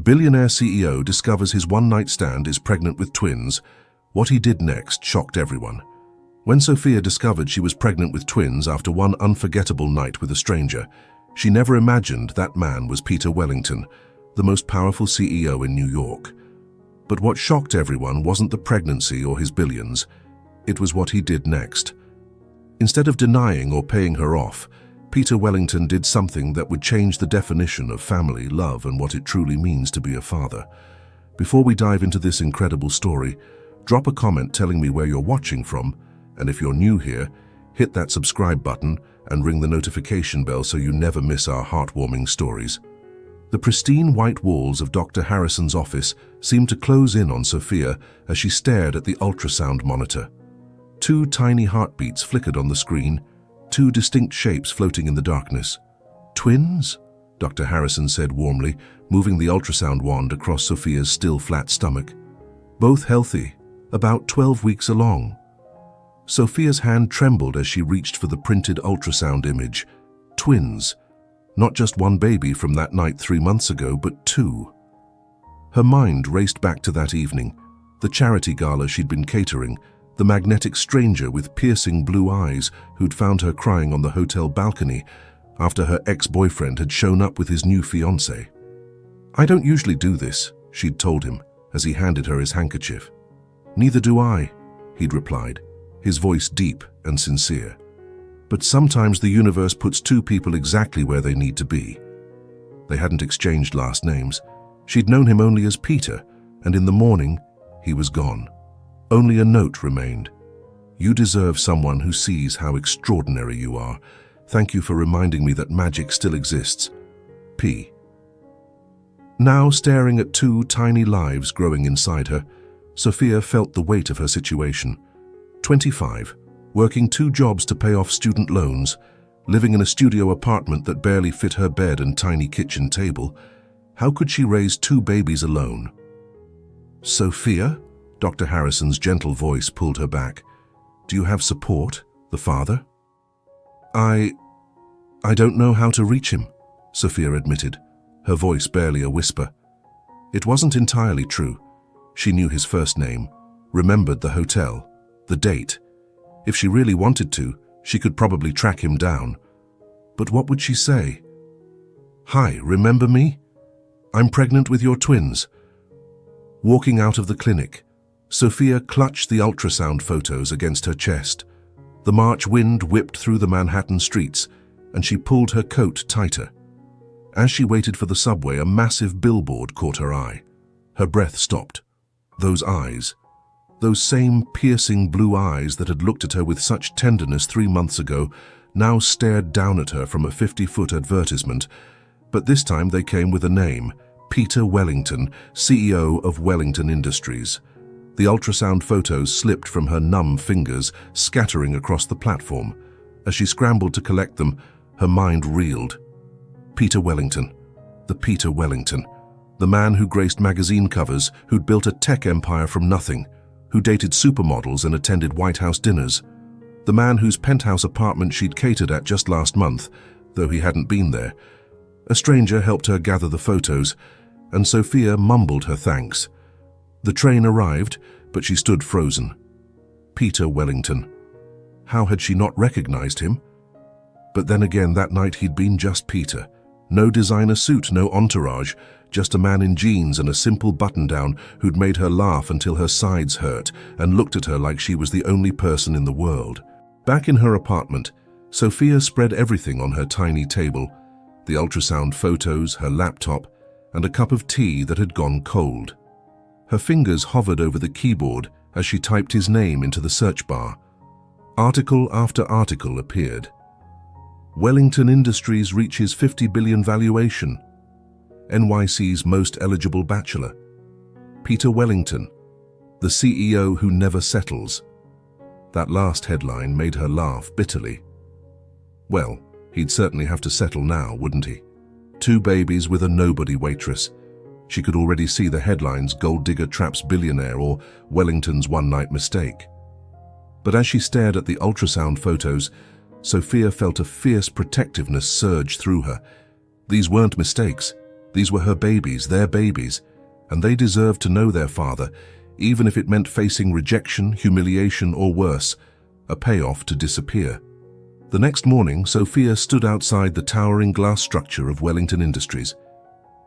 Billionaire CEO discovers his one-night stand is pregnant with twins. What he did next shocked everyone. When Sophia discovered she was pregnant with twins after one unforgettable night with a stranger, she never imagined that man was Peter Wellington, the most powerful CEO in New York. But what shocked everyone wasn't the pregnancy or his billions. It was what he did next. Instead of denying or paying her off, Peter Wellington did something that would change the definition of family, love, and what it truly means to be a father. Before we dive into this incredible story, drop a comment telling me where you're watching from, and if you're new here, hit that subscribe button and ring the notification bell so you never miss our heartwarming stories. The pristine white walls of Dr. Harrison's office seemed to close in on Sophia as she stared at the ultrasound monitor. Two tiny heartbeats flickered on the screen, two distinct shapes floating in the darkness. "Twins?" Dr. Harrison said warmly, moving the ultrasound wand across Sophia's still flat stomach. "Both healthy, about 12 weeks along." Sophia's hand trembled as she reached for the printed ultrasound image. Twins. Not just one baby from that night 3 months ago, but two. Her mind raced back to that evening, the charity gala she'd been catering, the magnetic stranger with piercing blue eyes who'd found her crying on the hotel balcony after her ex-boyfriend had shown up with his new fiancée. "I don't usually do this," she'd told him as he handed her his handkerchief. "Neither do I," he'd replied, his voice deep and sincere. "But sometimes the universe puts two people exactly where they need to be." They hadn't exchanged last names. She'd known him only as Peter, and in the morning, he was gone. Only a note remained. "You deserve someone who sees how extraordinary you are. Thank you for reminding me that magic still exists. P." Now staring at two tiny lives growing inside her, Sophia felt the weight of her situation. 25, working 2 jobs to pay off student loans, living in a studio apartment that barely fit her bed and tiny kitchen table. How could she raise 2 babies alone? "Sophia?" Dr. Harrison's gentle voice pulled her back. "Do you have support, the father?" I don't know how to reach him," Sophia admitted, her voice barely a whisper. It wasn't entirely true. She knew his first name, remembered the hotel, the date. If she really wanted to, she could probably track him down. But what would she say? "Hi, remember me? I'm pregnant with your twins." Walking out of the clinic, Sophia clutched the ultrasound photos against her chest. The March wind whipped through the Manhattan streets, and she pulled her coat tighter. As she waited for the subway, a massive billboard caught her eye. Her breath stopped. Those eyes, those same piercing blue eyes that had looked at her with such tenderness 3 months ago, now stared down at her from a 50-foot advertisement. But this time they came with a name: Peter Wellington, CEO of Wellington Industries. The ultrasound photos slipped from her numb fingers, scattering across the platform. As she scrambled to collect them, her mind reeled. Peter Wellington. The Peter Wellington. The man who graced magazine covers, who'd built a tech empire from nothing, who dated supermodels and attended White House dinners. The man whose penthouse apartment she'd catered at just last month, though he hadn't been there. A stranger helped her gather the photos, and Sophia mumbled her thanks. The train arrived, but she stood frozen. Peter Wellington. How had she not recognized him? But then again, that night he'd been just Peter. No designer suit, no entourage, just a man in jeans and a simple button-down who'd made her laugh until her sides hurt and looked at her like she was the only person in the world. Back in her apartment, Sophia spread everything on her tiny table: the ultrasound photos, her laptop, and a cup of tea that had gone cold. Her fingers hovered over the keyboard as she typed his name into the search bar. Article after article appeared. Wellington Industries reaches 50 billion valuation. NYC's most eligible bachelor. Peter Wellington, the CEO who never settles. That last headline made her laugh bitterly. Well, he'd certainly have to settle now, wouldn't he? 2 babies with a nobody waitress. She could already see the headlines: "Gold Digger Traps Billionaire" or "Wellington's One-Night Mistake." But as she stared at the ultrasound photos, Sophia felt a fierce protectiveness surge through her. These weren't mistakes. These were her babies, their babies, and they deserved to know their father, even if it meant facing rejection, humiliation, or worse, a payoff to disappear. The next morning, Sophia stood outside the towering glass structure of Wellington Industries.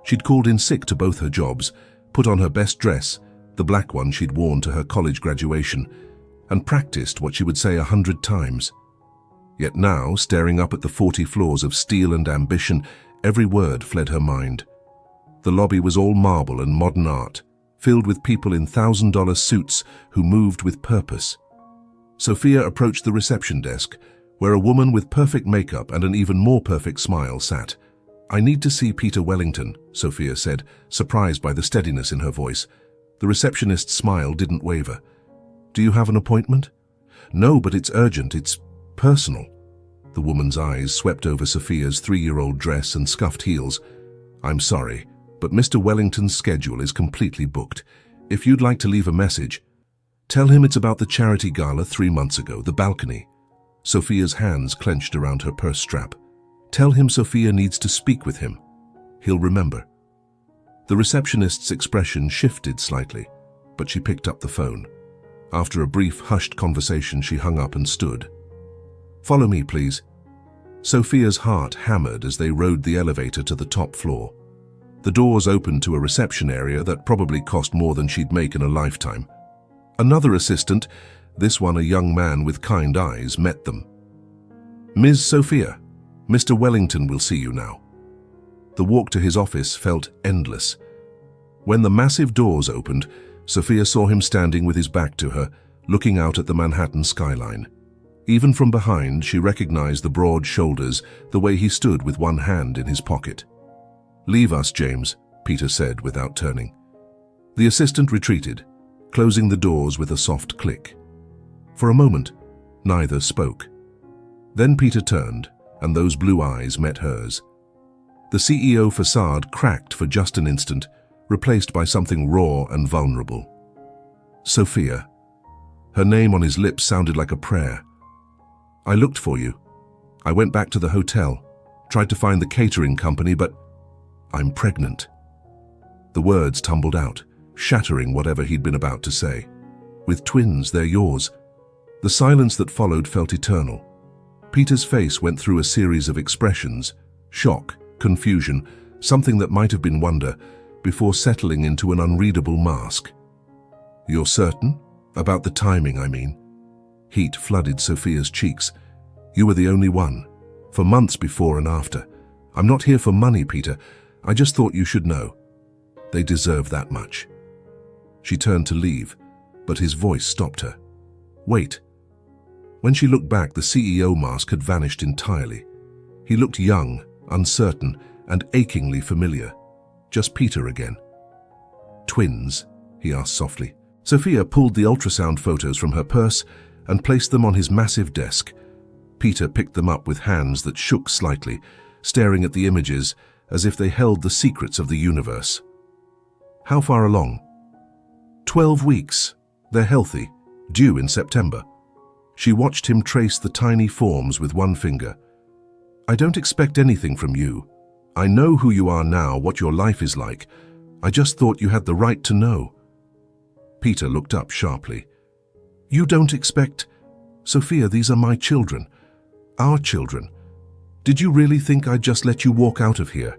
She'd called in sick to both her jobs, put on her best dress, the black one she'd worn to her college graduation, and practiced what she would say 100 times. Yet now, staring up at the 40 floors of steel and ambition, every word fled her mind. The lobby was all marble and modern art, filled with people in $1,000 suits who moved with purpose. Sophia approached the reception desk, where a woman with perfect makeup and an even more perfect smile sat. "I need to see Peter Wellington," Sophia said, surprised by the steadiness in her voice. The receptionist's smile didn't waver. "Do you have an appointment?" "No, but it's urgent. It's personal." The woman's eyes swept over Sophia's 3-year-old dress and scuffed heels. "I'm sorry, but Mr. Wellington's schedule is completely booked. If you'd like to leave a message, tell him it's about the charity gala 3 months ago, the balcony." Sophia's hands clenched around her purse strap. "Tell him Sophia needs to speak with him. He'll remember." The receptionist's expression shifted slightly, but she picked up the phone. After a brief, hushed conversation, she hung up and stood. "Follow me, please." Sophia's heart hammered as they rode the elevator to the top floor. The doors opened to a reception area that probably cost more than she'd make in a lifetime. Another assistant, this one a young man with kind eyes, met them. "Ms. Sophia, Mr. Wellington will see you now." The walk to his office felt endless. When the massive doors opened, Sophia saw him standing with his back to her, looking out at the Manhattan skyline. Even from behind, she recognized the broad shoulders, the way he stood with one hand in his pocket. "Leave us, James," Peter said without turning. The assistant retreated, closing the doors with a soft click. For a moment, neither spoke. Then Peter turned, and those blue eyes met hers. The CEO facade cracked for just an instant, replaced by something raw and vulnerable. "Sophia." Her name on his lips sounded like a prayer. "I looked for you. I went back to the hotel, tried to find the catering company, but I'm pregnant." The words tumbled out, shattering whatever he'd been about to say. "With twins, they're yours." The silence that followed felt eternal. Peter's face went through a series of expressions: shock, confusion, something that might have been wonder, before settling into an unreadable mask. "You're certain? About the timing, I mean." Heat flooded Sophia's cheeks. "You were the only one. For months before and after. I'm not here for money, Peter. I just thought you should know. They deserve that much." She turned to leave, but his voice stopped her. "Wait." When she looked back, the CEO mask had vanished entirely. He looked young, uncertain, and achingly familiar. Just Peter again. "Twins?" he asked softly. Sophia pulled the ultrasound photos from her purse and placed them on his massive desk. Peter picked them up with hands that shook slightly, staring at the images as if they held the secrets of the universe. "How far along?" 12 weeks. They're healthy, due in September." She watched him trace the tiny forms with one finger. "I don't expect anything from you. I know who you are now, what your life is like. I just thought you had the right to know." Peter looked up sharply. "You don't expect—" "Sophia, these are my children. Our children. Did you really think I'd just let you walk out of here?"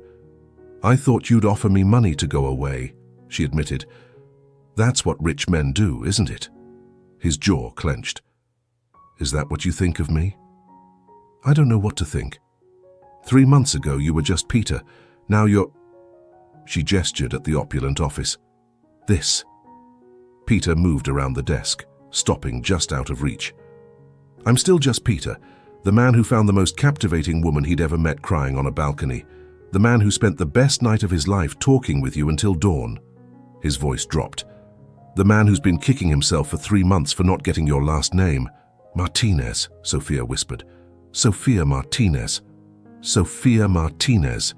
"I thought you'd offer me money to go away," she admitted. "That's what rich men do, isn't it?" His jaw clenched. "Is that what you think of me?" "I don't know what to think. 3 months ago you were just Peter. Now you're—" She gestured at the opulent office. "This." Peter moved around the desk, stopping just out of reach. "I'm still just Peter, the man who found the most captivating woman he'd ever met crying on a balcony, the man who spent the best night of his life talking with you until dawn." His voice dropped. "The man who's been kicking himself for 3 months for not getting your last name." "Martinez," Sophia whispered. "Sophia Martinez. Sophia Martinez."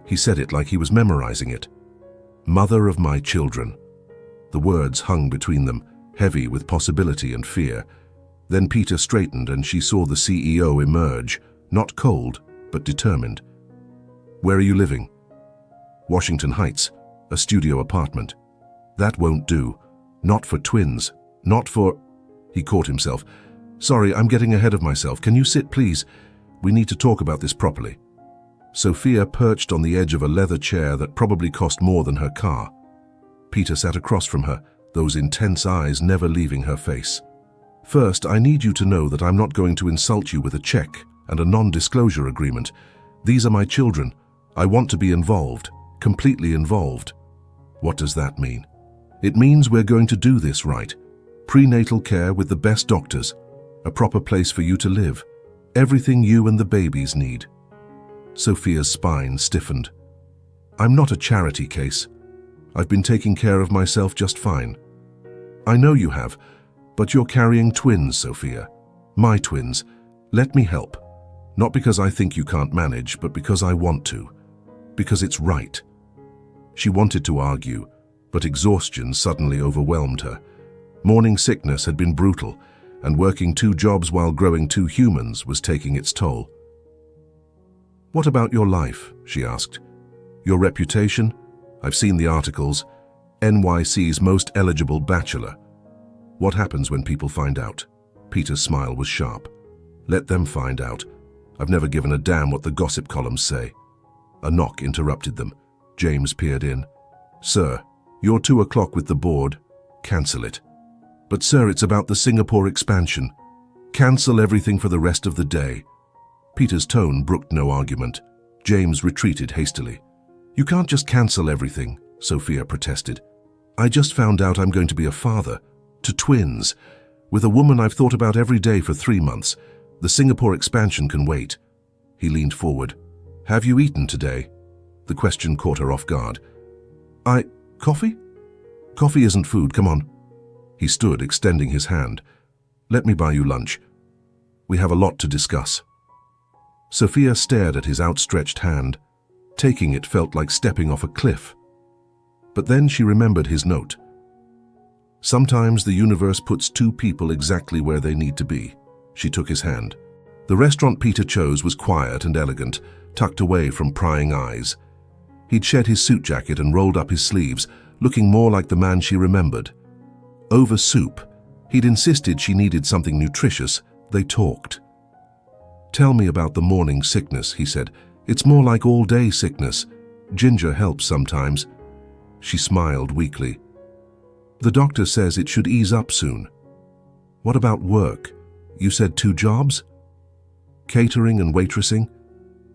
He said it like he was memorizing it. "Mother of my children." The words hung between them, heavy with possibility and fear. Then Peter straightened and she saw the CEO emerge, not cold, but determined. "Where are you living?" Washington Heights, a studio apartment. That won't do. Not for twins. Not for... He caught himself. Sorry, I'm getting ahead of myself. Can you sit, please? We need to talk about this properly. Sophia perched on the edge of a leather chair that probably cost more than her car. Peter sat across from her, those intense eyes never leaving her face. First, I need you to know that I'm not going to insult you with a check and a non-disclosure agreement. These are my children. I want to be involved, completely involved. What does that mean? It means we're going to do this right. Prenatal care with the best doctors, a proper place for you to live, everything you and the babies need. Sophia's spine stiffened. I'm not a charity case. I've been taking care of myself just fine. I know you have, but you're carrying twins, Sophia. My twins. Let me help. Not because I think you can't manage, but because I want to. Because it's right. She wanted to argue, but exhaustion suddenly overwhelmed her. Morning sickness had been brutal, and working 2 jobs while growing 2 humans was taking its toll. What about your life? She asked. Your reputation? I've seen the articles. NYC's most eligible bachelor. What happens when people find out? Peter's smile was sharp. Let them find out. I've never given a damn what the gossip columns say. A knock interrupted them. James peered in. Sir, you're 2 o'clock with the board. Cancel it. But sir, it's about the Singapore expansion. Cancel everything for the rest of the day. Peter's tone brooked no argument. James retreated hastily. You can't just cancel everything, Sophia protested. I just found out I'm going to be a father. To twins. With a woman I've thought about every day for 3 months. The Singapore expansion can wait. He leaned forward. Have you eaten today? The question caught her off guard. Coffee? Coffee isn't food, come on. He stood, extending his hand. Let me buy you lunch. We have a lot to discuss. Sophia stared at his outstretched hand. Taking it felt like stepping off a cliff. But then she remembered his note. Sometimes the universe puts 2 people exactly where they need to be. She took his hand. The restaurant Peter chose was quiet and elegant, tucked away from prying eyes. He'd shed his suit jacket and rolled up his sleeves, looking more like the man she remembered. Over soup, he'd insisted she needed something nutritious. They talked. Tell me about the morning sickness, he said. It's more like all-day sickness. Ginger helps sometimes. She smiled weakly. The doctor says it should ease up soon. What about work? You said 2 jobs? Catering and waitressing?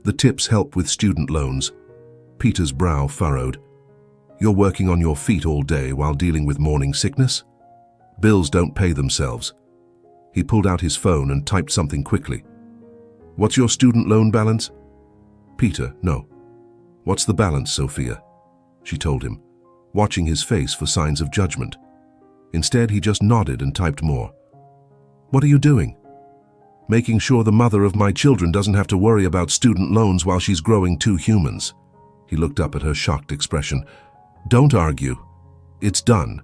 The tips help with student loans. Peter's brow furrowed. You're working on your feet all day while dealing with morning sickness? Bills don't pay themselves. He pulled out his phone and typed something quickly. What's your student loan balance? Peter, no. What's the balance, Sophia? She told him, watching his face for signs of judgment. Instead, he just nodded and typed more. What are you doing? Making sure the mother of my children doesn't have to worry about student loans while she's growing 2 humans. He looked up at her shocked expression. Don't argue. It's done.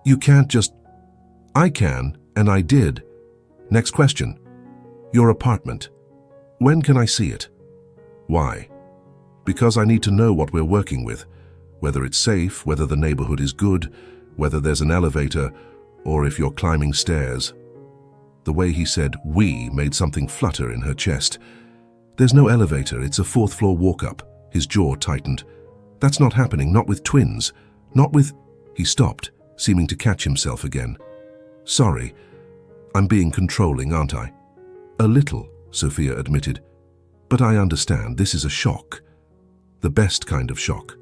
You can't just... I can, and I did. Next question. Your apartment. When can I see it? Why? Because I need to know what we're working with. Whether it's safe, whether the neighborhood is good, whether there's an elevator, or if you're climbing stairs. The way he said "we" made something flutter in her chest. There's no elevator, it's a 4th floor walk-up. His jaw tightened. That's not happening, not with twins. Not with... He stopped, seeming to catch himself again. Sorry, I'm being controlling, aren't I? A little, Sophia admitted. But I understand, this is a shock. The best kind of shock.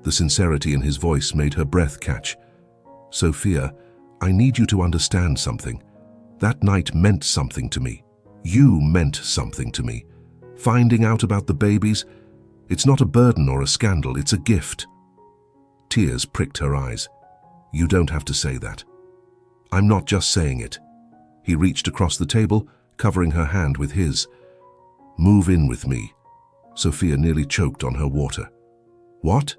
The sincerity in his voice made her breath catch. Sophia, I need you to understand something. That night meant something to me. You meant something to me. Finding out about the babies, it's not a burden or a scandal, it's a gift. Tears pricked her eyes. You don't have to say that. I'm not just saying it. He reached across the table, covering her hand with his. Move in with me. Sophia nearly choked on her water. What?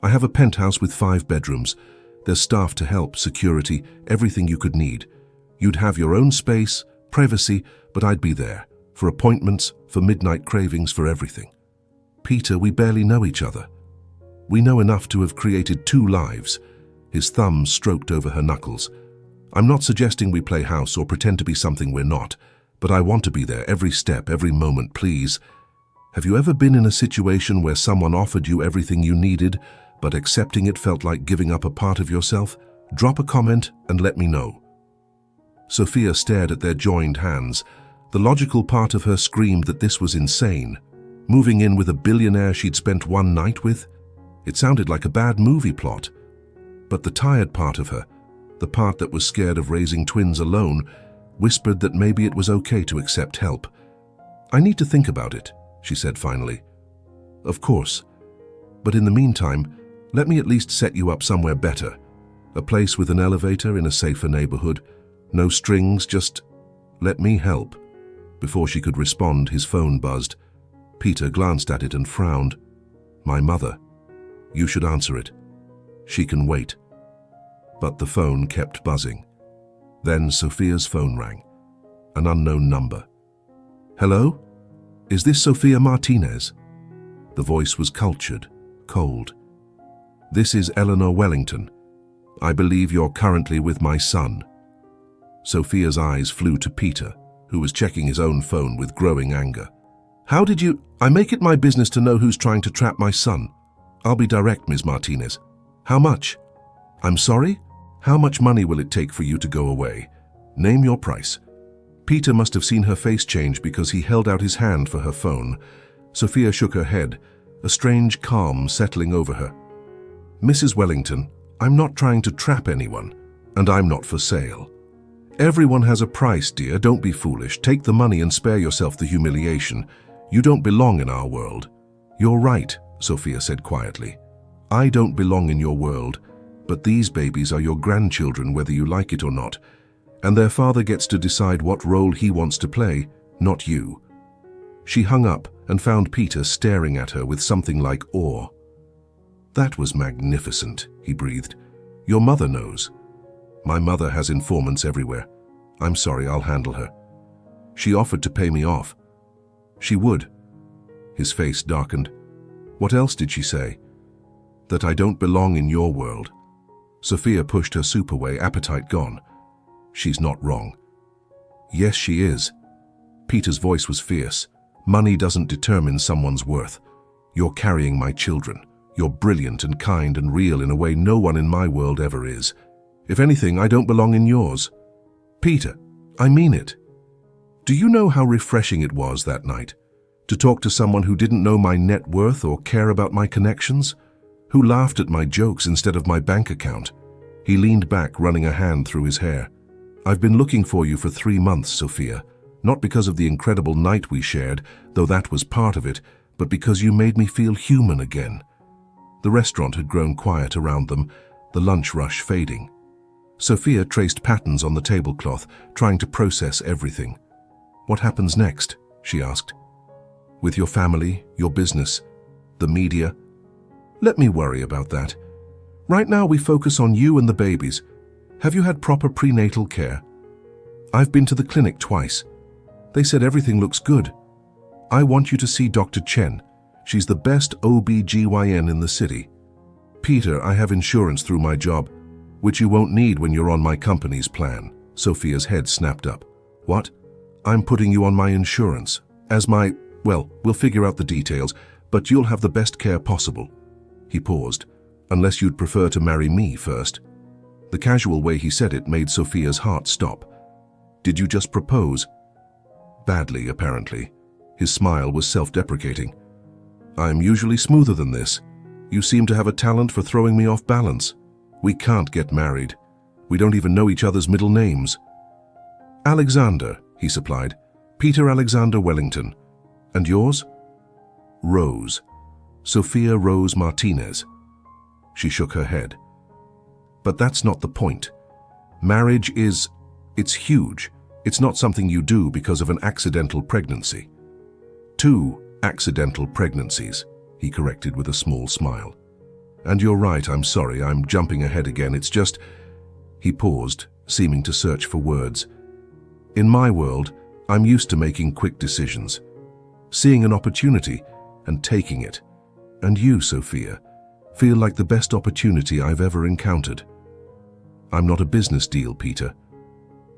I have a penthouse with 5 bedrooms. There's staff to help, security, everything you could need. You'd have your own space, privacy, but I'd be there. For appointments, for midnight cravings, for everything. Peter, we barely know each other. We know enough to have created 2 lives. His thumb stroked over her knuckles. I'm not suggesting we play house or pretend to be something we're not, but I want to be there every step, every moment, please. Have you ever been in a situation where someone offered you everything you needed, but accepting it felt like giving up a part of yourself? Drop a comment and let me know. Sophia stared at their joined hands. The logical part of her screamed that this was insane. Moving in with a billionaire she'd spent one night with? It sounded like a bad movie plot. But the tired part of her, the part that was scared of raising twins alone, whispered that maybe it was okay to accept help. I need to think about it, she said finally. Of course. But in the meantime, let me at least set you up somewhere better. A place with an elevator in a safer neighborhood. No strings, just let me help. Before she could respond, his phone buzzed. Peter glanced at it and frowned. My mother. You should answer it. She can wait. But the phone kept buzzing. Then Sophia's phone rang. An unknown number. Hello? Is this Sophia Martinez? The voice was cultured, cold. This is Eleanor Wellington. I believe you're currently with my son. Sophia's eyes flew to Peter, who was checking his own phone with growing anger. How did you... I make it my business to know who's trying to trap my son. I'll be direct, Ms. Martinez. How much? I'm sorry? How much money will it take for you to go away? Name your price. Peter must have seen her face change because he held out his hand for her phone. Sophia shook her head, a strange calm settling over her. Mrs. Wellington, I'm not trying to trap anyone, and I'm not for sale. Everyone has a price, dear. Don't be foolish. Take the money and spare yourself the humiliation. You don't belong in our world. You're right, Sophia said quietly. I don't belong in your world, but these babies are your grandchildren whether you like it or not, and their father gets to decide what role he wants to play, not you. She hung up and found Peter staring at her with something like awe. That was magnificent, he breathed. Your mother knows. My mother has informants everywhere. I'm sorry, I'll handle her. She offered to pay me off. She would. His face darkened. What else did she say? That I don't belong in your world. Sophia pushed her soup away, appetite gone. She's not wrong. Yes, she is. Peter's voice was fierce. Money doesn't determine someone's worth. You're carrying my children. You're brilliant and kind and real in a way no one in my world ever is. If anything, I don't belong in yours. Peter, I mean it. Do you know how refreshing it was that night? To talk to someone who didn't know my net worth or care about my connections? Who laughed at my jokes instead of my bank account? He leaned back, running a hand through his hair. I've been looking for you for 3 months, Sophia. Not because of the incredible night we shared, though that was part of it, but because you made me feel human again. The restaurant had grown quiet around them, the lunch rush fading. Sophia traced patterns on the tablecloth, trying to process everything. What happens next? She asked. With your family, your business, the media? Let me worry about that. Right now we focus on you and the babies. Have you had proper prenatal care? I've been to the clinic twice. They said everything looks good. I want you to see Dr. Chen. She's the best OB/GYN in the city. Peter, I have insurance through my job, which you won't need when you're on my company's plan. Sophia's head snapped up. What? I'm putting you on my insurance. As my, well, we'll figure out the details, but you'll have the best care possible. He paused. Unless you'd prefer to marry me first. The casual way he said it made Sophia's heart stop. Did you just propose? Badly, apparently. His smile was self-deprecating. I'm usually smoother than this. You seem to have a talent for throwing me off balance. We can't get married. We don't even know each other's middle names. Alexander, he supplied. Peter Alexander Wellington. And yours? Rose. Sophia Rose Martinez. She shook her head. But that's not the point. Marriage is... it's huge. It's not something you do because of an accidental pregnancy. 2 accidental pregnancies, he corrected with a small smile. And you're right, I'm sorry, I'm jumping ahead again, it's just... He paused, seeming to search for words. In my world, I'm used to making quick decisions. Seeing an opportunity and taking it. And you, Sophia, feel like the best opportunity I've ever encountered. I'm not a business deal, Peter.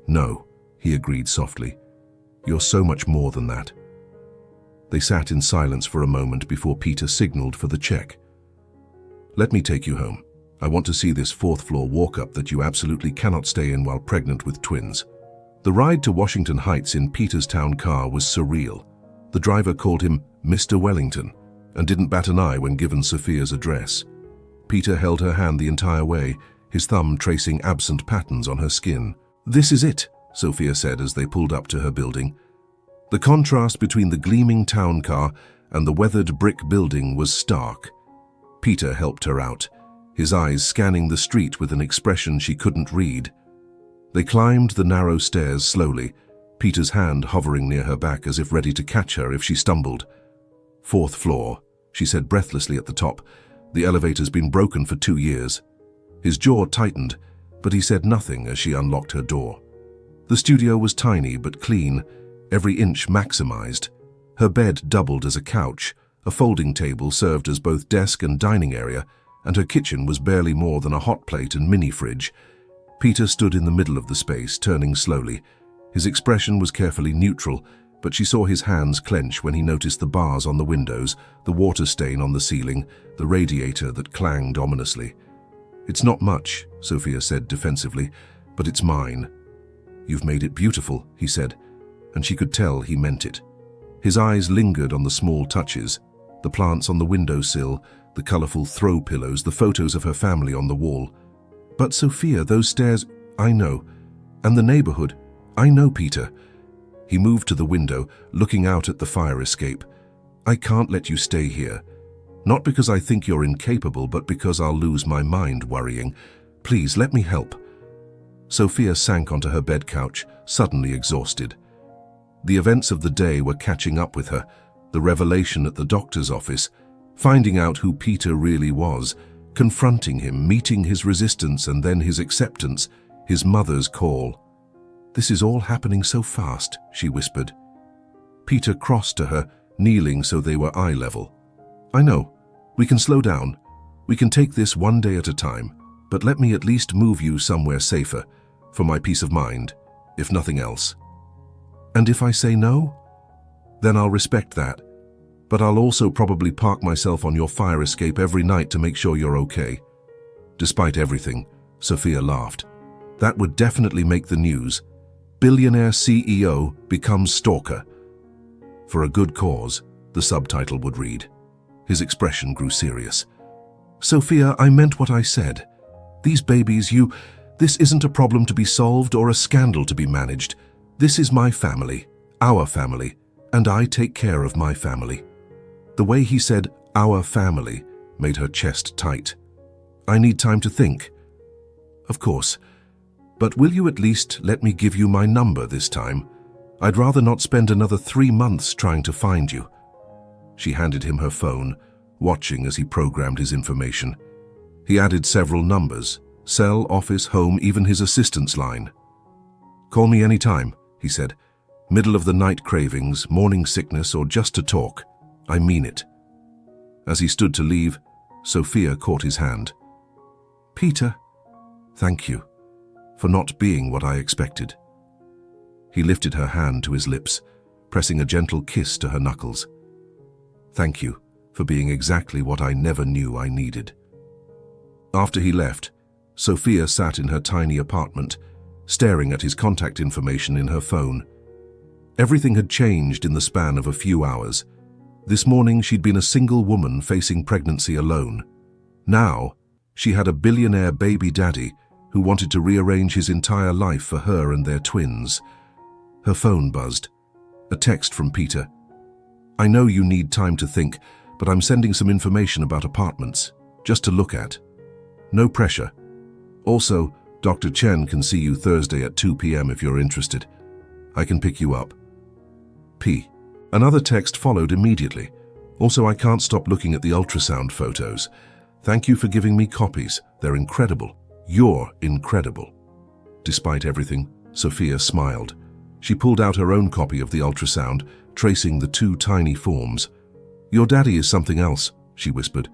No, he agreed softly. You're so much more than that. They sat in silence for a moment before Peter signaled for the check. Let me take you home. I want to see this fourth-floor walk-up that you absolutely cannot stay in while pregnant with twins. The ride to Washington Heights in Peter's town car was surreal. The driver called him Mr. Wellington and didn't bat an eye when given Sophia's address. Peter held her hand the entire way, his thumb tracing absent patterns on her skin. This is it, Sophia said as they pulled up to her building. The contrast between the gleaming town car and the weathered brick building was stark. Peter helped her out, his eyes scanning the street with an expression she couldn't read. They climbed the narrow stairs slowly, Peter's hand hovering near her back as if ready to catch her if she stumbled. Fourth floor, she said breathlessly at the top. The elevator's been broken for 2 years. His jaw tightened, but he said nothing as she unlocked her door. The studio was tiny but clean, every inch maximized. Her bed doubled as a couch, a folding table served as both desk and dining area, and her kitchen was barely more than a hot plate and mini-fridge. Peter stood in the middle of the space, turning slowly. His expression was carefully neutral, but she saw his hands clench when he noticed the bars on the windows, the water stain on the ceiling, the radiator that clanged ominously. It's not much, Sophia said defensively, but it's mine. You've made it beautiful, he said, and she could tell he meant it. His eyes lingered on the small touches, the plants on the windowsill, the colorful throw pillows, the photos of her family on the wall. But Sophia, those stairs, I know. And the neighborhood, I know, Peter. He moved to the window, looking out at the fire escape. I can't let you stay here. Not because I think you're incapable, but because I'll lose my mind worrying. Please, let me help. Sophia sank onto her bed couch, suddenly exhausted. The events of the day were catching up with her, the revelation at the doctor's office, finding out who Peter really was, confronting him, meeting his resistance and then his acceptance, his mother's call. This is all happening so fast, she whispered. Peter crossed to her, kneeling so they were eye level. I know. We can slow down. We can take this one day at a time, but let me at least move you somewhere safer, for my peace of mind, if nothing else. And if I say no? Then I'll respect that. But I'll also probably park myself on your fire escape every night to make sure you're okay. Despite everything, Sophia laughed. That would definitely make the news. Billionaire CEO becomes stalker. For a good cause, the subtitle would read. His expression grew serious. Sophia, I meant what I said. These babies, this isn't a problem to be solved or a scandal to be managed. This is my family, our family, and I take care of my family. The way he said, our family, made her chest tight. I need time to think. Of course. But will you at least let me give you my number this time? I'd rather not spend another 3 months trying to find you. She handed him her phone, watching as he programmed his information. He added several numbers, cell, office, home, even his assistant's line. Call me any time, he said. Middle of the night cravings, morning sickness, or just to talk. I mean it. As he stood to leave, Sophia caught his hand. Peter, thank you for not being what I expected. He lifted her hand to his lips, pressing a gentle kiss to her knuckles. Thank you for being exactly what I never knew I needed. After he left, Sophia sat in her tiny apartment, staring at his contact information in her phone. Everything had changed in the span of a few hours. This morning she'd been a single woman facing pregnancy alone. Now, she had a billionaire baby daddy who wanted to rearrange his entire life for her and their twins. Her phone buzzed. A text from Peter. I know you need time to think, but I'm sending some information about apartments, just to look at. No pressure. Also, Dr. Chen can see you Thursday at 2 p.m. if you're interested. I can pick you up. P. Another text followed immediately. Also, I can't stop looking at the ultrasound photos. Thank you for giving me copies. They're incredible. You're incredible. Despite everything, Sophia smiled. She pulled out her own copy of the ultrasound, tracing the 2 tiny forms. Your daddy is something else, she whispered.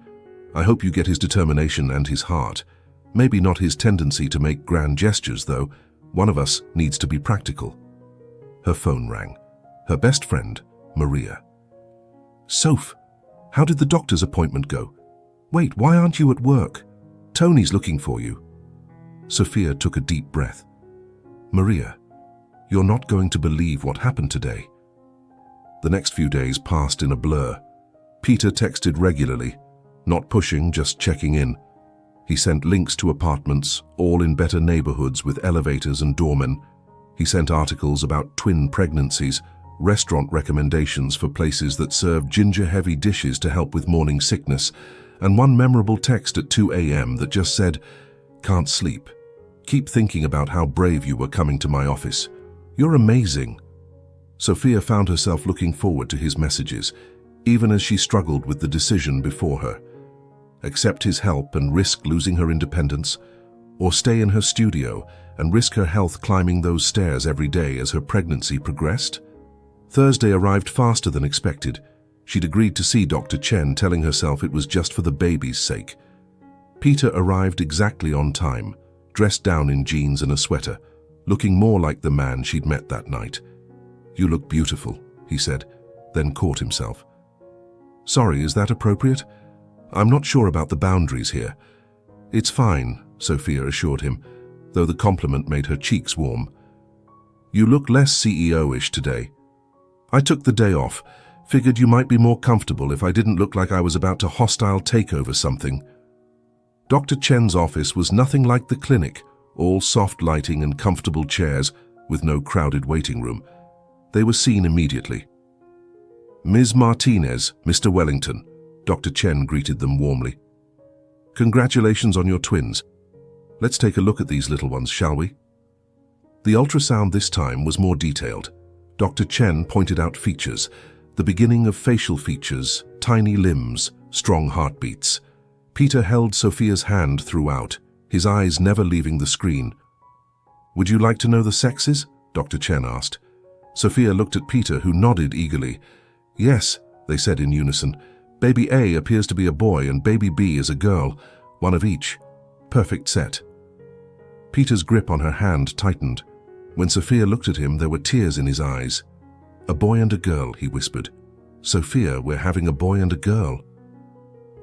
I hope you get his determination and his heart. Maybe not his tendency to make grand gestures, though. One of us needs to be practical. Her phone rang. Her best friend, Maria. Soph, how did the doctor's appointment go? Wait, why aren't you at work? Tony's looking for you. Sophia took a deep breath. Maria, you're not going to believe what happened today. The next few days passed in a blur. Peter texted regularly, not pushing, just checking in. He sent links to apartments, all in better neighborhoods with elevators and doormen. He sent articles about twin pregnancies, restaurant recommendations for places that serve ginger-heavy dishes to help with morning sickness, and one memorable text at 2 a.m. that just said, "Can't sleep. Keep thinking about how brave you were coming to my office. You're amazing." Sophia found herself looking forward to his messages, even as she struggled with the decision before her. Accept his help and risk losing her independence, or stay in her studio and risk her health climbing those stairs every day as her pregnancy progressed? Thursday arrived faster than expected. She'd agreed to see Dr. Chen, telling herself it was just for the baby's sake. Peter arrived exactly on time, dressed down in jeans and a sweater, looking more like the man she'd met that night. "You look beautiful," he said, then caught himself. "Sorry, is that appropriate? I'm not sure about the boundaries here." "It's fine," Sophia assured him, though the compliment made her cheeks warm. "You look less CEO-ish today. I took the day off, figured you might be more comfortable if I didn't look like I was about to hostile take over something." Dr. Chen's office was nothing like the clinic, all soft lighting and comfortable chairs with no crowded waiting room. They were seen immediately. "Ms. Martinez, Mr. Wellington," Dr. Chen greeted them warmly. "Congratulations on your twins. Let's take a look at these little ones, shall we?" The ultrasound this time was more detailed. Dr. Chen pointed out features, the beginning of facial features, tiny limbs, strong heartbeats. Peter held Sophia's hand throughout, his eyes never leaving the screen. "Would you like to know the sexes?" Dr. Chen asked. Sophia looked at Peter, who nodded eagerly. "Yes," they said in unison. "Baby A appears to be a boy and baby B is a girl, one of each. Perfect set." Peter's grip on her hand tightened. When Sophia looked at him, there were tears in his eyes. "A boy and a girl," he whispered. "Sophia, we're having a boy and a girl."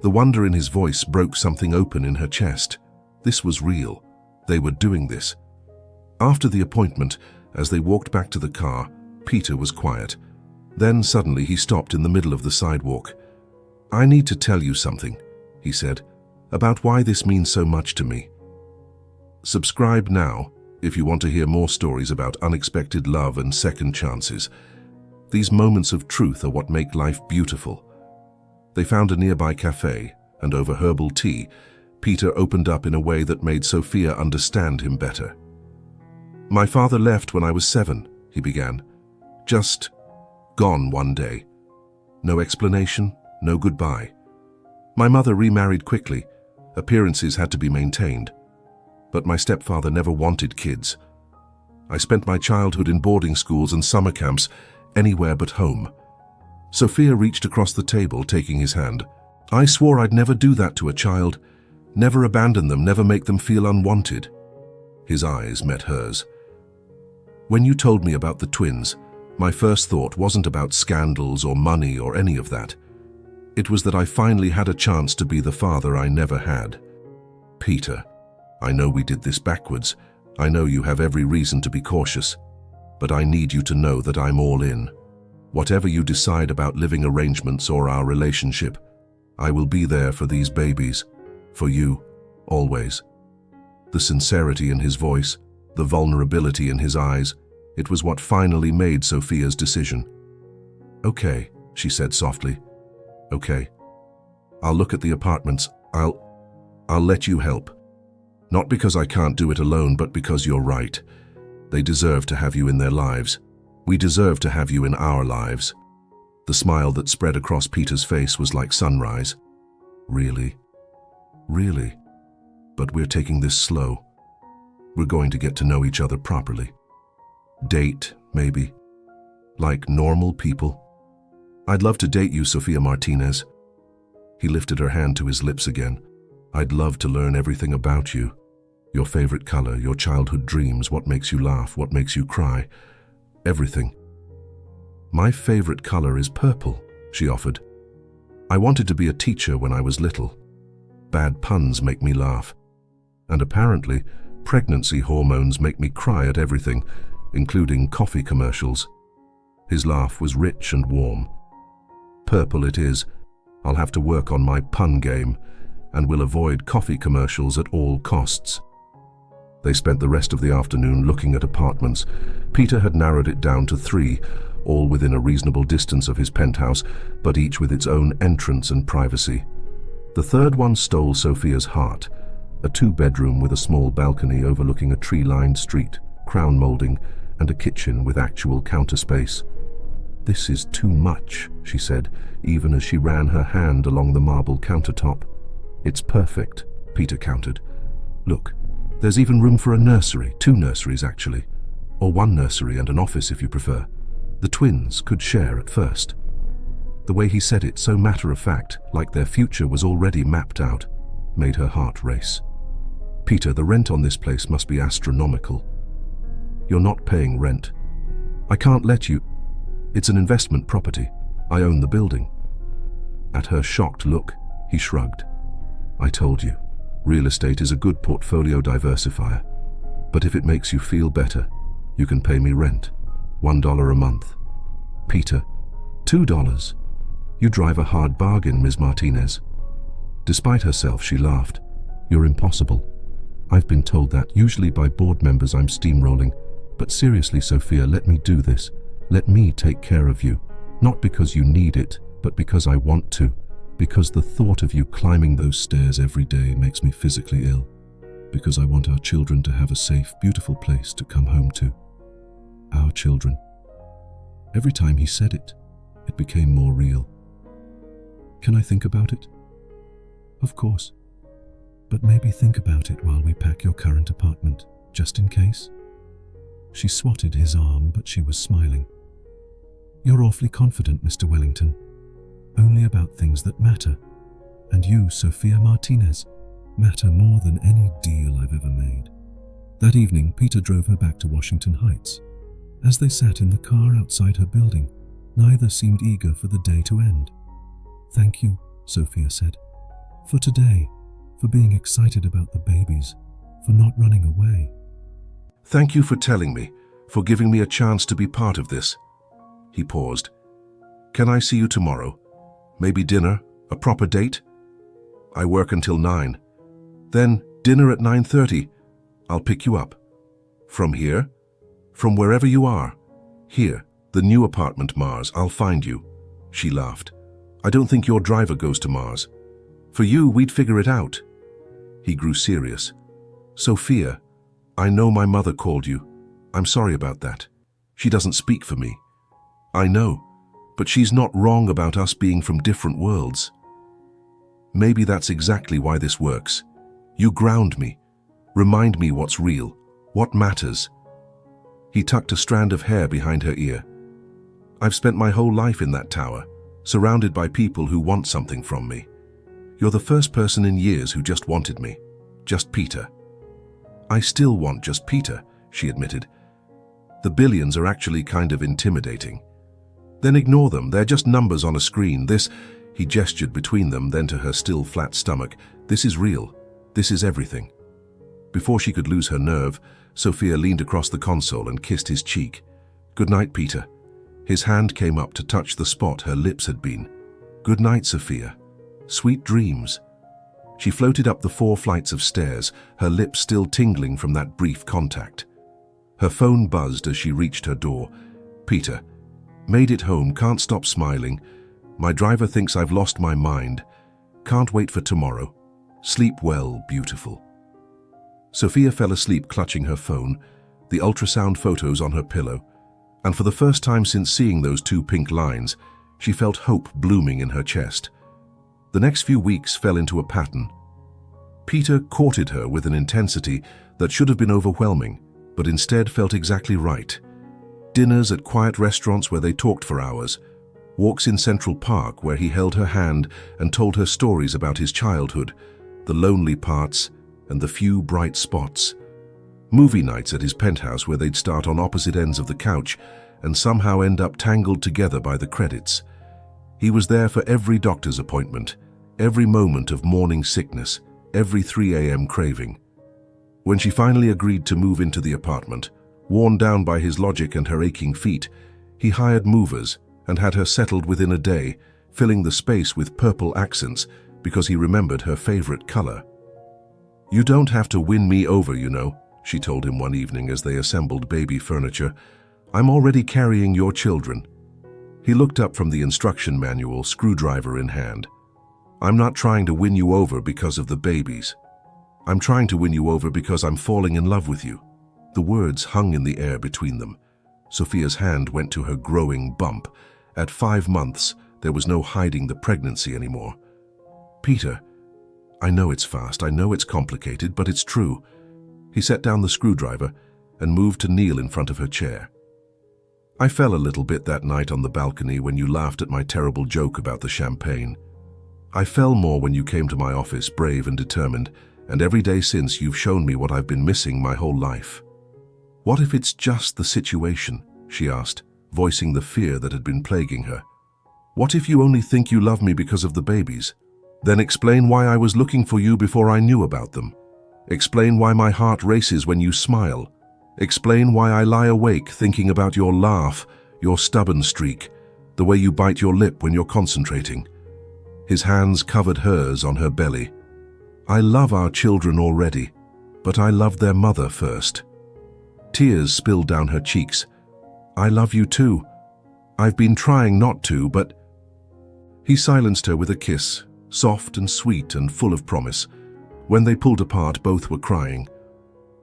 The wonder in his voice broke something open in her chest. This was real. They were doing this. After the appointment, as they walked back to the car, Peter was quiet. Then suddenly he stopped in the middle of the sidewalk. "I need to tell you something," he said, "about why this means so much to me." Subscribe now if you want to hear more stories about unexpected love and second chances. These moments of truth are what make life beautiful. They found a nearby cafe, and over herbal tea, Peter opened up in a way that made Sophia understand him better. "My father left when I was 7, he began. "Just gone one day. No explanation, no goodbye. My mother remarried quickly. Appearances had to be maintained. But my stepfather never wanted kids. I spent my childhood in boarding schools and summer camps, anywhere but home." Sophia reached across the table, taking his hand. "I swore I'd never do that to a child. Never abandon them, never make them feel unwanted." His eyes met hers. "When you told me about the twins, my first thought wasn't about scandals or money or any of that. It was that I finally had a chance to be the father I never had. Peter, I know we did this backwards. I know you have every reason to be cautious. But I need you to know that I'm all in. Whatever you decide about living arrangements or our relationship, I will be there for these babies. For you, always." The sincerity in his voice, the vulnerability in his eyes, it was what finally made Sophia's decision. "Okay," she said softly. "Okay. I'll look at the apartments. I'll let you help. Not because I can't do it alone, but because you're right. They deserve to have you in their lives. We deserve to have you in our lives." The smile that spread across Peter's face was like sunrise. "Really? Really? But we're taking this slow. We're going to get to know each other properly. Date, maybe. Like normal people. I'd love to date you, Sophia Martinez." He lifted her hand to his lips again. I'd love to learn everything about you. Your favorite color, your childhood dreams, what makes you laugh, what makes you cry. Everything. My favorite color is purple, she offered. I wanted to be a teacher when I was little. Bad puns make me laugh. And apparently, pregnancy hormones make me cry at everything, including coffee commercials. His laugh was rich and warm. Purple it is. I'll have to work on my pun game, and will avoid coffee commercials at all costs. They spent the rest of the afternoon looking at apartments. Peter had narrowed it down to 3, all within a reasonable distance of his penthouse, but each with its own entrance and privacy. The third one stole Sophia's heart, a 2-bedroom with a small balcony overlooking a tree-lined street, crown molding, and a kitchen with actual counter space. This is too much, she said, even as she ran her hand along the marble countertop. It's perfect, Peter countered. Look, there's even room for a nursery, 2 nurseries actually, or 1 nursery and an office if you prefer. The twins could share at first. The way he said it, so matter-of-fact, like their future was already mapped out, made her heart race. Peter, the rent on this place must be astronomical. You're not paying rent. I can't let you. It's an investment property. I own the building. At her shocked look, he shrugged. I told you, real estate is a good portfolio diversifier. But if it makes you feel better, you can pay me rent. $1 a month. Peter, $2. You drive a hard bargain, Ms. Martinez. Despite herself, she laughed. You're impossible. I've been told that, usually by board members I'm steamrolling. But seriously, Sophia, let me do this. Let me take care of you. Not because you need it, but because I want to. Because the thought of you climbing those stairs every day makes me physically ill. Because I want our children to have a safe, beautiful place to come home to. Our children. Every time he said it, it became more real. Can I think about it? Of course. But maybe think about it while we pack your current apartment, just in case. She swatted his arm, but she was smiling. You're awfully confident, Mr. Wellington. Only about things that matter. And you, Sophia Martinez, matter more than any deal I've ever made. That evening, Peter drove her back to Washington Heights. As they sat in the car outside her building, neither seemed eager for the day to end. Thank you, Sophia said, for today, for being excited about the babies, for not running away. Thank you for telling me, for giving me a chance to be part of this. He paused. Can I see you tomorrow? Maybe dinner, a proper date? I work until 9. Then dinner at 9:30. I'll pick you up. From here? From wherever you are. Here, the new apartment, Mars. I'll find you. She laughed. I don't think your driver goes to Mars. For you, we'd figure it out. He grew serious. Sophia, I know my mother called you. I'm sorry about that. She doesn't speak for me. I know, but she's not wrong about us being from different worlds. Maybe that's exactly why this works. You ground me, remind me what's real, what matters. He tucked a strand of hair behind her ear. I've spent my whole life in that tower, surrounded by people who want something from me. You're the first person in years who just wanted me, just Peter. I still want just Peter, she admitted. The billions are actually kind of intimidating. Then ignore them, they're just numbers on a screen. This, he gestured between them, then to her still flat stomach. This is real. This is everything. Before she could lose her nerve, Sophia leaned across the console and kissed his cheek. Good night, Peter. His hand came up to touch the spot her lips had been. Good night, Sophia. Sweet dreams. She floated up the 4 flights of stairs, her lips still tingling from that brief contact. Her phone buzzed as she reached her door. Peter. Made it home, can't stop smiling. My driver thinks I've lost my mind. Can't wait for tomorrow. Sleep well, beautiful. Sophia fell asleep clutching her phone, the ultrasound photos on her pillow, and for the first time since seeing those 2 pink lines, she felt hope blooming in her chest. The next few weeks fell into a pattern. Peter courted her with an intensity that should have been overwhelming, but instead felt exactly right. Dinners at quiet restaurants where they talked for hours, walks in Central Park where he held her hand and told her stories about his childhood, the lonely parts and the few bright spots. Movie nights at his penthouse where they'd start on opposite ends of the couch and somehow end up tangled together by the credits. He was there for every doctor's appointment, every moment of morning sickness, every 3 a.m. craving. When she finally agreed to move into the apartment, worn down by his logic and her aching feet, he hired movers and had her settled within a day, filling the space with purple accents because he remembered her favorite color. "You don't have to win me over, you know," she told him one evening as they assembled baby furniture. "I'm already carrying your children." He looked up from the instruction manual, screwdriver in hand. "I'm not trying to win you over because of the babies. I'm trying to win you over because I'm falling in love with you." The words hung in the air between them. Sophia's hand went to her growing bump. At 5 months, there was no hiding the pregnancy anymore. "Peter, I know it's fast, I know it's complicated, but it's true." He set down the screwdriver and moved to kneel in front of her chair. "I fell a little bit that night on the balcony when you laughed at my terrible joke about the champagne. I fell more when you came to my office, brave and determined, and every day since you've shown me what I've been missing my whole life." "What if it's just the situation?" she asked, voicing the fear that had been plaguing her. "What if you only think you love me because of the babies? Then explain why I was looking for you before I knew about them. Explain why my heart races when you smile. Explain why I lie awake thinking about your laugh, your stubborn streak, the way you bite your lip when you're concentrating." His hands covered hers on her belly. "I love our children already, but I loved their mother first." Tears spilled down her cheeks. "I love you too. I've been trying not to, but—" He silenced her with a kiss, soft and sweet and full of promise. When they pulled apart, both were crying.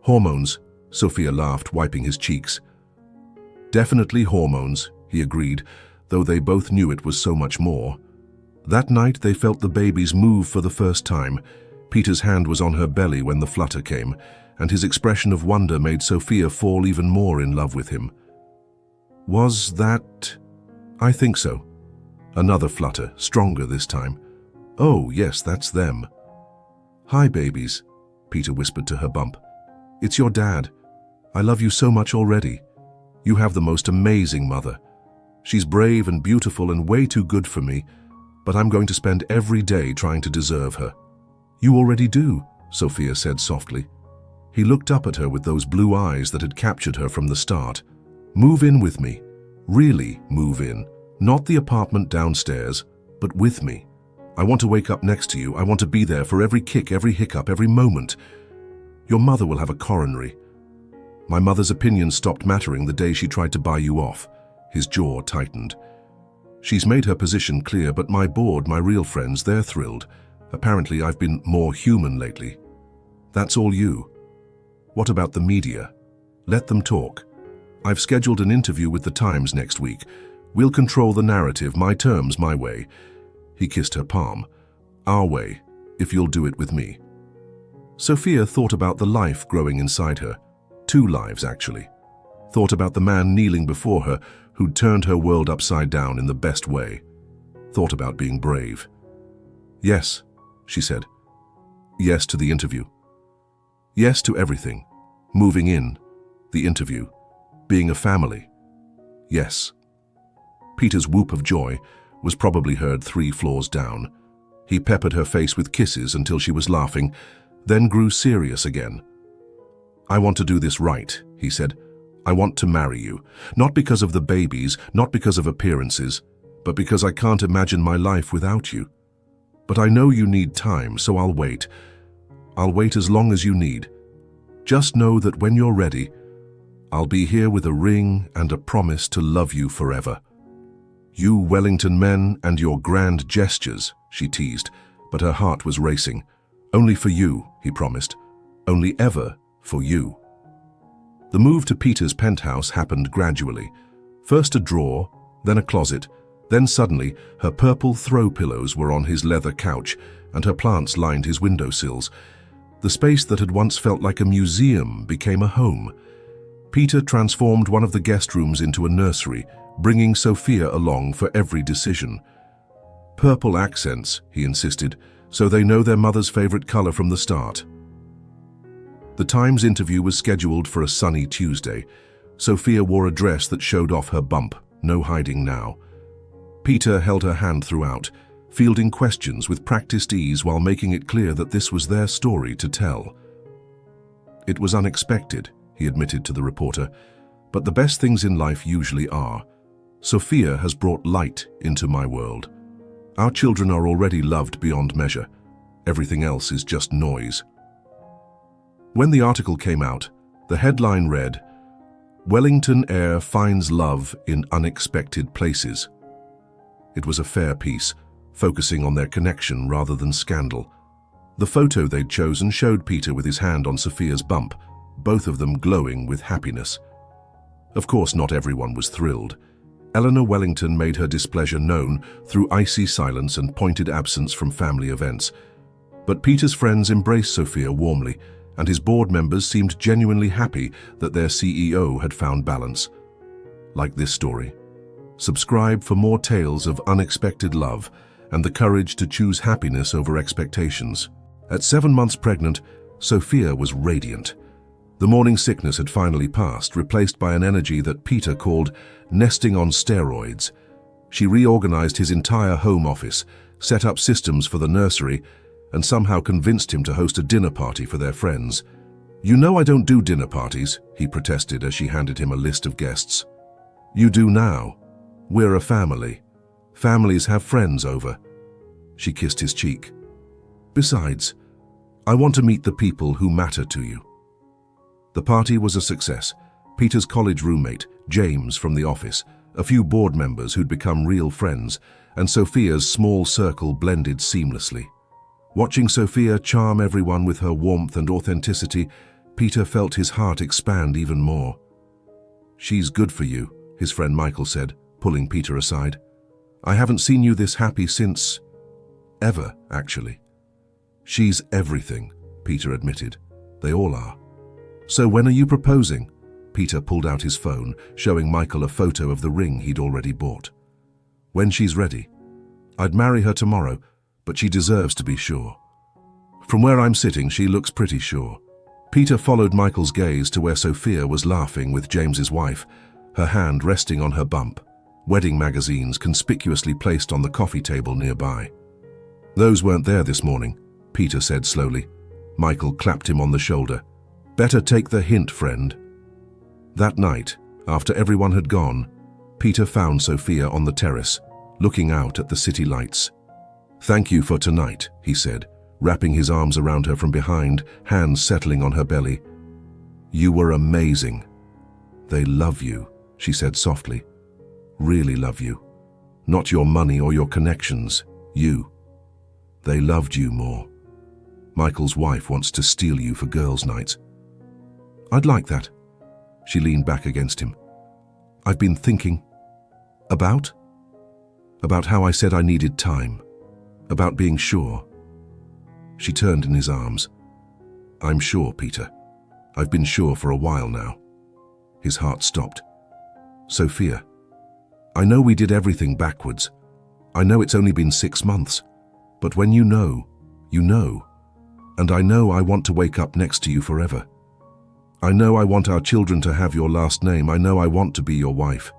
"Hormones," Sophia laughed, wiping his cheeks. "Definitely hormones," he agreed, though they both knew it was so much more. That night they felt the babies move for the first time. Peter's hand was on her belly when the flutter came, and his expression of wonder made Sophia fall even more in love with him. "Was that—" "I think so." Another flutter, stronger this time. "Oh, yes, that's them." "Hi, babies," Peter whispered to her bump. "It's your dad. I love you so much already. You have the most amazing mother. She's brave and beautiful and way too good for me, but I'm going to spend every day trying to deserve her." "You already do," Sophia said softly. He looked up at her with those blue eyes that had captured her from the start. "Move in with me. Really move in. Not the apartment downstairs, but with me. I want to wake up next to you. I want to be there for every kick, every hiccup, every moment. Your mother will have a coronary." "My mother's opinion stopped mattering the day she tried to buy you off." His jaw tightened. "She's made her position clear, but my board, my real friends, they're thrilled. Apparently I've been more human lately." "That's all you." "What about the media? Let them talk. I've scheduled an interview with the Times next week. We'll control the narrative, my terms, my way." He kissed her palm. "Our way, if you'll do it with me." Sophia thought about the life growing inside her. 2 lives, actually. Thought about the man kneeling before her who'd turned her world upside down in the best way. Thought about being brave. "Yes," she said. Yes to the interview. Yes to everything. Moving in, the interview, being a family. Yes. Peter's whoop of joy was probably heard 3 floors down. He peppered her face with kisses until she was laughing, then grew serious again. "I want to do this right," he said. "I want to marry you. Not because of the babies, not because of appearances, but because I can't imagine my life without you. But I know you need time, so I'll wait. I'll wait as long as you need. Just know that when you're ready, I'll be here with a ring and a promise to love you forever." "You Wellington men and your grand gestures," she teased, but her heart was racing. "Only for you," he promised. "Only ever for you." The move to Peter's penthouse happened gradually. First a drawer, then a closet, then suddenly her purple throw pillows were on his leather couch and her plants lined his windowsills. The space that had once felt like a museum became a home. Peter transformed one of the guest rooms into a nursery, bringing Sophia along for every decision. Purple accents, he insisted, so they know their mother's favorite color from the start. The Times interview was scheduled for a sunny Tuesday. Sophia wore a dress that showed off her bump, no hiding now. Peter held her hand throughout, fielding questions with practiced ease while making it clear that this was their story to tell. It was unexpected, he admitted to the reporter, but the best things in life usually are. Sophia has brought light into my world. Our children are already loved beyond measure. Everything else is just noise. When the article came out, the headline read, "Wellington heir finds love in unexpected places." It was a fair piece, focusing on their connection rather than scandal. The photo they'd chosen showed Peter with his hand on Sophia's bump, both of them glowing with happiness. Of course, not everyone was thrilled. Eleanor Wellington made her displeasure known through icy silence and pointed absence from family events. But Peter's friends embraced Sophia warmly, and his board members seemed genuinely happy that their CEO had found balance. Like this story? Subscribe for more tales of unexpected love and the courage to choose happiness over expectations. At 7 months pregnant, Sophia was radiant. The morning sickness had finally passed, replaced by an energy that Peter called nesting on steroids. She reorganized his entire home office, set up systems for the nursery, and somehow convinced him to host a dinner party for their friends. "You know I don't do dinner parties," he protested as she handed him a list of guests. "You do now. We're a family. Families have friends over." She kissed his cheek. "Besides, I want to meet the people who matter to you." The party was a success. Peter's college roommate, James from the office, a few board members who'd become real friends, and Sophia's small circle blended seamlessly. Watching Sophia charm everyone with her warmth and authenticity, Peter felt his heart expand even more. "She's good for you," his friend Michael said, pulling Peter aside. "I haven't seen you this happy since... ever, actually." "She's everything," Peter admitted. "They all are." "So when are you proposing?" Peter pulled out his phone, showing Michael a photo of the ring he'd already bought. "When she's ready. I'd marry her tomorrow, but she deserves to be sure. From where I'm sitting, she looks pretty sure." Peter followed Michael's gaze to where Sophia was laughing with James's wife, her hand resting on her bump, wedding magazines conspicuously placed on the coffee table nearby. "Those weren't there this morning," Peter said slowly. Michael clapped him on the shoulder. "Better take the hint, friend." That night, after everyone had gone, Peter found Sophia on the terrace, looking out at the city lights. "Thank you for tonight," he said, wrapping his arms around her from behind, hands settling on her belly. "You were amazing." "They love you," she said softly. "Really love you. Not your money or your connections, you. They loved you more. Michael's wife wants to steal you for girls' nights." "I'd like that." She leaned back against him. "I've been thinking." About how I said I needed time. About being sure." She turned in his arms. "I'm sure, Peter. I've been sure for a while now." His heart stopped. "Sophia, I know we did everything backwards. I know it's only been 6 months. But when you know, you know. And I know I want to wake up next to you forever. I know I want our children to have your last name. I know I want to be your wife."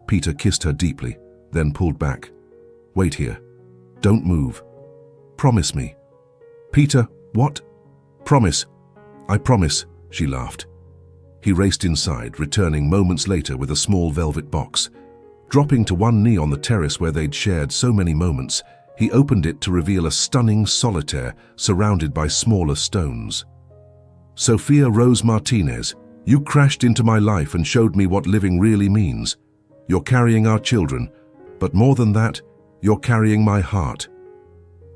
Peter kissed her deeply, then pulled back. "Wait here. Don't move. Promise me." "Peter, what?" "Promise. I promise," she laughed. He raced inside, returning moments later with a small velvet box. Dropping to one knee on the terrace where they'd shared so many moments, he opened it to reveal a stunning solitaire surrounded by smaller stones. "Sophia Rose Martinez, you crashed into my life and showed me what living really means. You're carrying our children, but more than that, you're carrying my heart.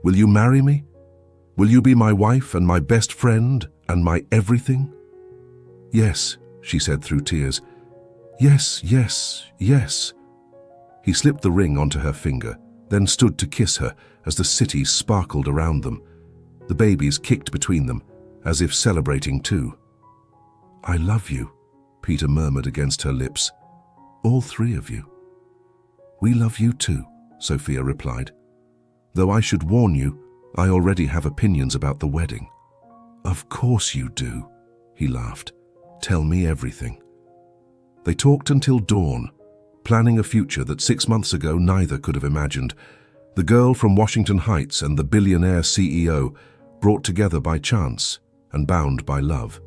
Will you marry me? Will you be my wife and my best friend and my everything?" "Yes," she said through tears. "Yes, yes, yes." He slipped the ring onto her finger, then stood to kiss her as the city sparkled around them. The babies kicked between them, as if celebrating too. "I love you," Peter murmured against her lips. "All 3 of you." "We love you too," Sophia replied. "Though I should warn you, I already have opinions about the wedding." "Of course you do," he laughed. "Tell me everything." They talked until dawn, planning a future that 6 months ago neither could have imagined. The girl from Washington Heights and the billionaire CEO brought together by chance and bound by love.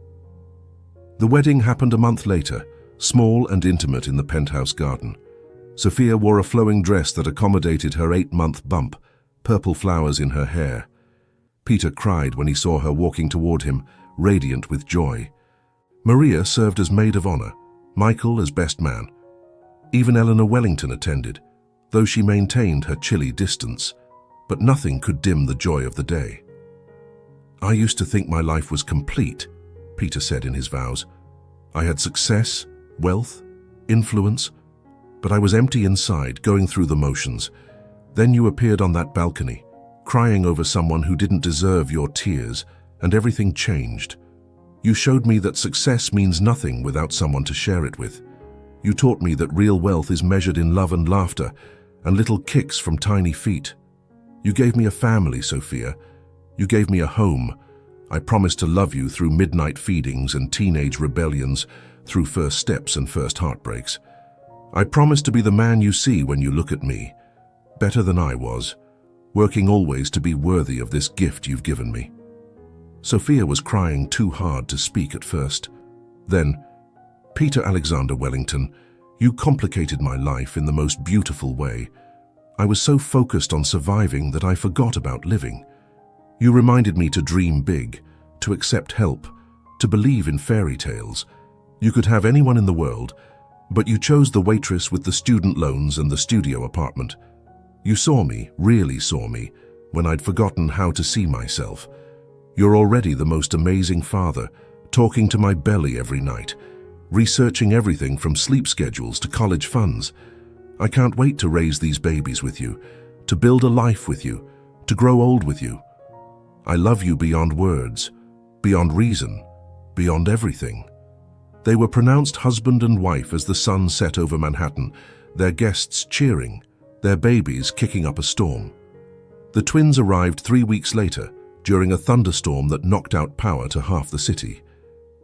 The wedding happened a month later, small and intimate in the penthouse garden. Sophia wore a flowing dress that accommodated her 8-month bump, purple flowers in her hair. Peter cried when he saw her walking toward him, radiant with joy. Maria served as maid of honor, Michael as best man. Even Eleanor Wellington attended, though she maintained her chilly distance, but nothing could dim the joy of the day. "I used to think my life was complete," Peter said in his vows. "I had success, wealth, influence, but I was empty inside, going through the motions. Then you appeared on that balcony, crying over someone who didn't deserve your tears, and everything changed. You showed me that success means nothing without someone to share it with. You taught me that real wealth is measured in love and laughter, and little kicks from tiny feet. You gave me a family, Sophia. You gave me a home. I promised to love you through midnight feedings and teenage rebellions, through first steps and first heartbreaks. I promised to be the man you see when you look at me, better than I was, working always to be worthy of this gift you've given me." Sophia was crying too hard to speak at first. Then, "Peter Alexander Wellington, you complicated my life in the most beautiful way. I was so focused on surviving that I forgot about living. You reminded me to dream big, to accept help, to believe in fairy tales. You could have anyone in the world, but you chose the waitress with the student loans and the studio apartment. You saw me, really saw me, when I'd forgotten how to see myself. You're already the most amazing father, talking to my belly every night, researching everything from sleep schedules to college funds. I can't wait to raise these babies with you, to build a life with you, to grow old with you. I love you beyond words, beyond reason, beyond everything." They were pronounced husband and wife as the sun set over Manhattan, their guests cheering, their babies kicking up a storm. The twins arrived 3 weeks later, during a thunderstorm that knocked out power to half the city.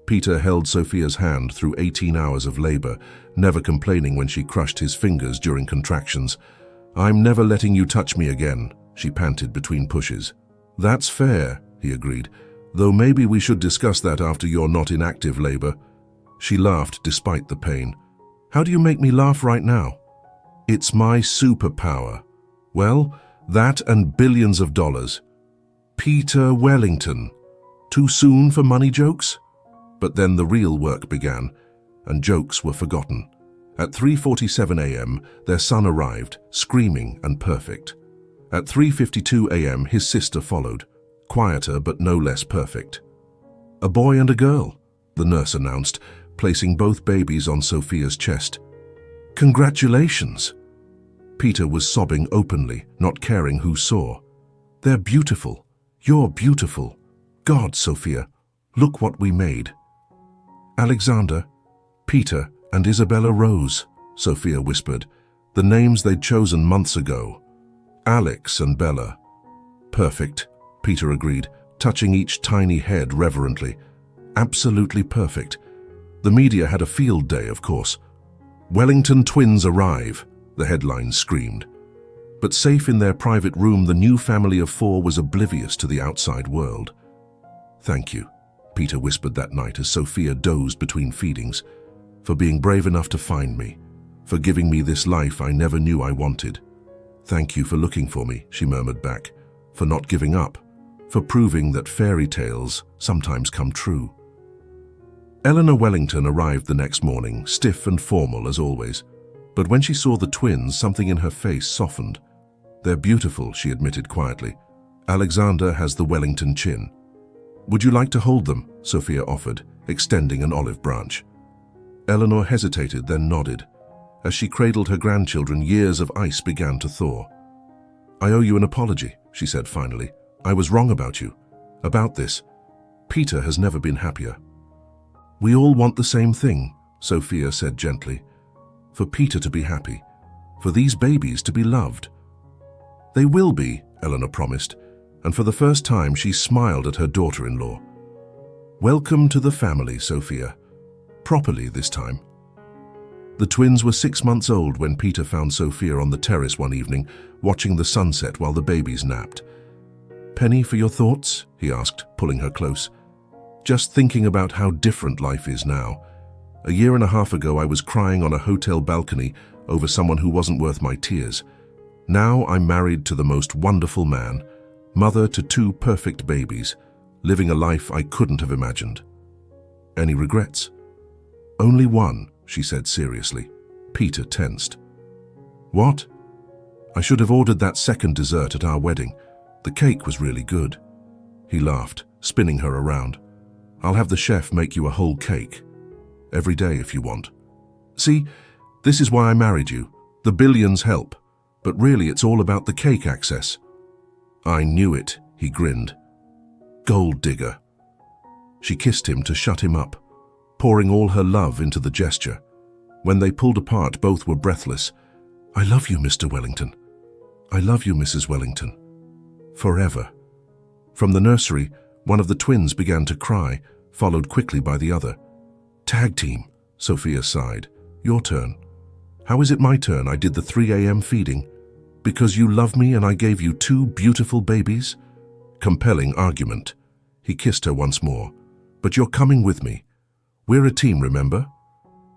Peter held Sophia's hand through 18 hours of labor, never complaining when she crushed his fingers during contractions. "I'm never letting you touch me again," she panted between pushes. "That's fair," he agreed, "though maybe we should discuss that after you're not in active labor." She laughed despite the pain. "How do you make me laugh right now?" "It's my superpower." "Well, that and billions of dollars." Peter Wellington. Too soon for money jokes? But then the real work began, and jokes were forgotten. At 3:47 a.m., their son arrived, screaming and perfect. At 3:52 a.m., his sister followed, quieter but no less perfect. "A boy and a girl," the nurse announced, placing both babies on Sophia's chest. "Congratulations!" Peter was sobbing openly, not caring who saw. "They're beautiful. You're beautiful. God, Sophia, look what we made." "Alexander, Peter, and Isabella Rose," Sophia whispered, the names they'd chosen months ago. "Alex and Bella." "Perfect," Peter agreed, touching each tiny head reverently. "Absolutely perfect." The media had a field day, of course. "Wellington twins arrive," the headlines screamed. But safe in their private room, the new family of 4 was oblivious to the outside world. "Thank you," Peter whispered that night as Sophia dozed between feedings, "for being brave enough to find me, for giving me this life I never knew I wanted. Thank you for looking for me," she murmured back, "for not giving up, for proving that fairy tales sometimes come true." Eleanor Wellington arrived the next morning, stiff and formal as always. But when she saw the twins, something in her face softened. "They're beautiful," she admitted quietly. "Alexander has the Wellington chin." "Would you like to hold them?" Sophia offered, extending an olive branch. Eleanor hesitated, then nodded. As she cradled her grandchildren, years of ice began to thaw. "I owe you an apology," she said finally. "I was wrong about you. About this. Peter has never been happier." "We all want the same thing," Sophia said gently. "For Peter to be happy, for these babies to be loved. They will be, Eleanor promised, and for the first time she smiled at her daughter-in-law. Welcome to the family, Sophia. Properly this time. The twins were 6 months old when Peter found Sophia on the terrace one evening, watching the sunset while the babies napped. "Penny, for your thoughts?" he asked, pulling her close. "Just thinking about how different life is now. A year and a half ago I was crying on a hotel balcony over someone who wasn't worth my tears. Now I'm married to the most wonderful man, mother to 2 perfect babies, living a life I couldn't have imagined." "Any regrets?" "Only one," she said seriously. Peter tensed. "What?" "I should have ordered that second dessert at our wedding. The cake was really good." He laughed, spinning her around. "I'll have the chef make you a whole cake. Every day if you want. See, this is why I married you. The billions help, but really it's all about the cake access." "I knew it," he grinned. "Gold digger." She kissed him to shut him up, pouring all her love into the gesture. When they pulled apart, both were breathless. "I love you, Mr. Wellington. I love you, Mrs. Wellington. Forever." From the nursery, one of the twins began to cry, followed quickly by the other. "Tag team," Sophia sighed. "Your turn." "How is it my turn? I did the 3 a.m. feeding. Because you love me and I gave you 2 beautiful babies?" Compelling argument. He kissed her once more. "But you're coming with me. We're a team, remember?"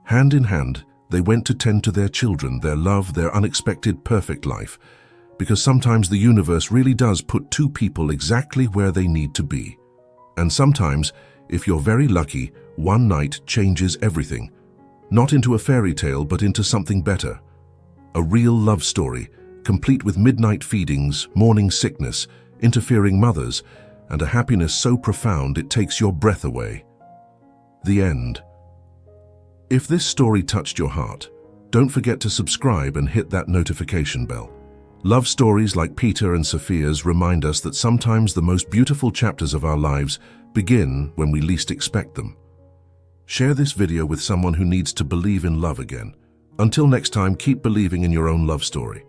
Hand in hand, they went to tend to their children, their love, their unexpected perfect life. Because sometimes the universe really does put 2 people exactly where they need to be. And sometimes, if you're very lucky, one night changes everything. Not into a fairy tale, but into something better. A real love story, complete with midnight feedings, morning sickness, interfering mothers, and a happiness so profound it takes your breath away. The end. If this story touched your heart, don't forget to subscribe and hit that notification bell. Love stories like Peter and Sophia's remind us that sometimes the most beautiful chapters of our lives begin when we least expect them. Share this video with someone who needs to believe in love again. Until next time, keep believing in your own love story.